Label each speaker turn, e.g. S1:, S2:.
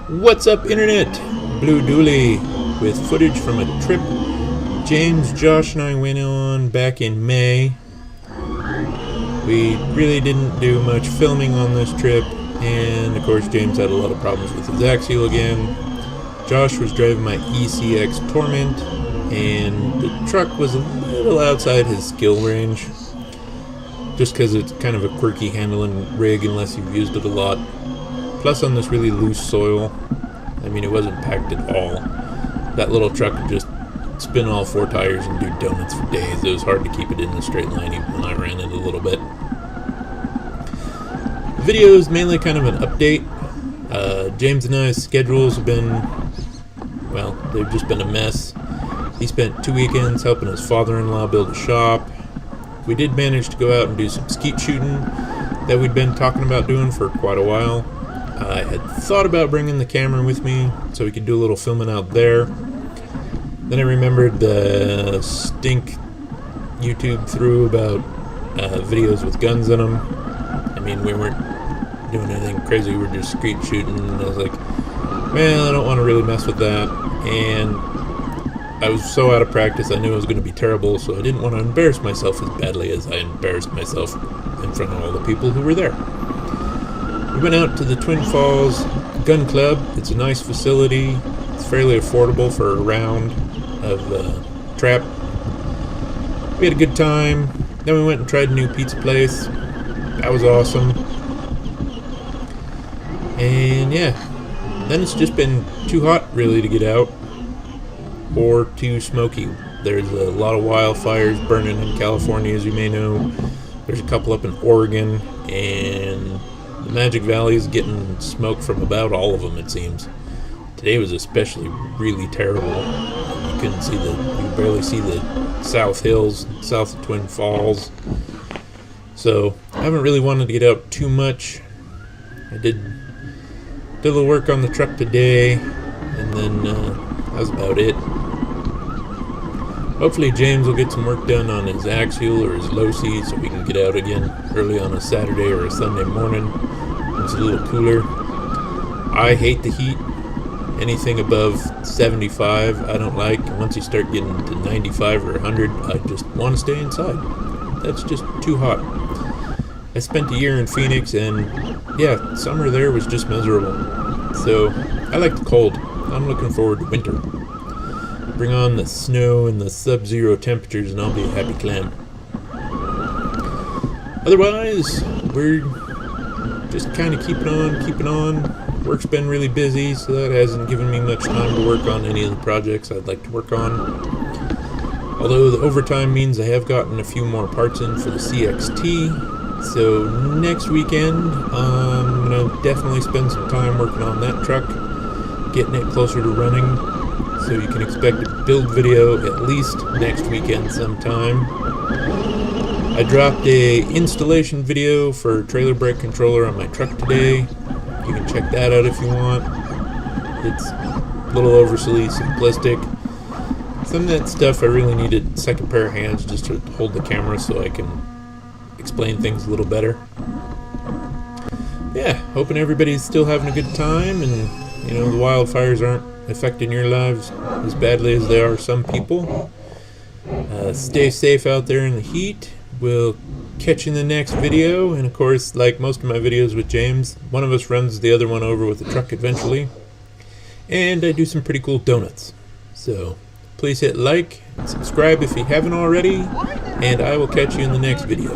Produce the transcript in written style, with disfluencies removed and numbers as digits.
S1: What's up, Internet? Blue Dooley with footage from a trip James, Josh, and I went on back in May. We really didn't do much filming on this trip, and of course James had a lot of problems with his axial again. Josh was driving my ECX Torment, and the truck was a little outside his skill range, just because it's kind of a quirky handling rig unless you've used it a lot. Plus on this really loose soil, I mean, it wasn't packed at all. That little truck could just spin all four tires and do donuts for days. It was hard to keep it in a straight line even when I ran it a little bit. The video is mainly kind of an update. James and I's schedules have been, well, they've just been a mess. He spent 2 weekends helping his father-in-law build a shop. We did manage to go out and do some skeet shooting that we'd been talking about doing for quite a while. I had thought about bringing the camera with me so we could do a little filming out there. Then I remembered the stink YouTube threw about videos with guns in them. I mean, we weren't doing anything crazy, we were just skeet shooting, and I was like, well, I don't want to really mess with that. And I was so out of practice, I knew it was going to be terrible, so I didn't want to embarrass myself as badly as I embarrassed myself in front of all the people who were there. We went out to the Twin Falls Gun Club. It's a nice facility. It's fairly affordable for a round of trap. We had a good time. Then we went and tried a new pizza place. That was awesome. And yeah, then it's just been too hot really to get out, or too smoky. There's a lot of wildfires burning in California, as you may know. There's a couple up in Oregon, and the Magic Valley is getting smoke from about all of them, it seems. Today was especially really terrible. You couldn't see you barely see the South Hills, south of Twin Falls. So I haven't really wanted to get out too much. I did a little work on the truck today, and then that was about it. Hopefully James will get some work done on his axial or his low C so we can get out again early on a Saturday or a Sunday morning when it's a little cooler. I hate the heat. Anything above 75 I don't like. Once you start getting to 95 or 100, I just want to stay inside. That's just too hot. I spent a year in Phoenix, and yeah, summer there was just miserable. So I like the cold. I'm looking forward to winter. Bring on the snow and the sub-zero temperatures, and I'll be a happy clam. Otherwise, we're just kind of keeping on. Work's been really busy, so that hasn't given me much time to work on any of the projects I'd like to work on. Although the overtime means I have gotten a few more parts in for the CXT. So next weekend, I'm going to definitely spend some time working on that truck, getting it closer to running. So you can expect a build video at least next weekend sometime. I dropped a installation video for trailer brake controller on my truck today. You can check that out if you want. It's a little overly simplistic. Some of that stuff I really needed a second pair of hands just to hold the camera so I can explain things a little better. Yeah, hoping everybody's still having a good time, and you know, the wildfires aren't affecting your lives as badly as they are some people. Stay safe out there in the heat. We'll catch you in the next video, and of course, like most of my videos with James, one of us runs the other one over with the truck eventually, and I do some pretty cool donuts. So please hit like and subscribe if you haven't already, and I will catch you in the next video.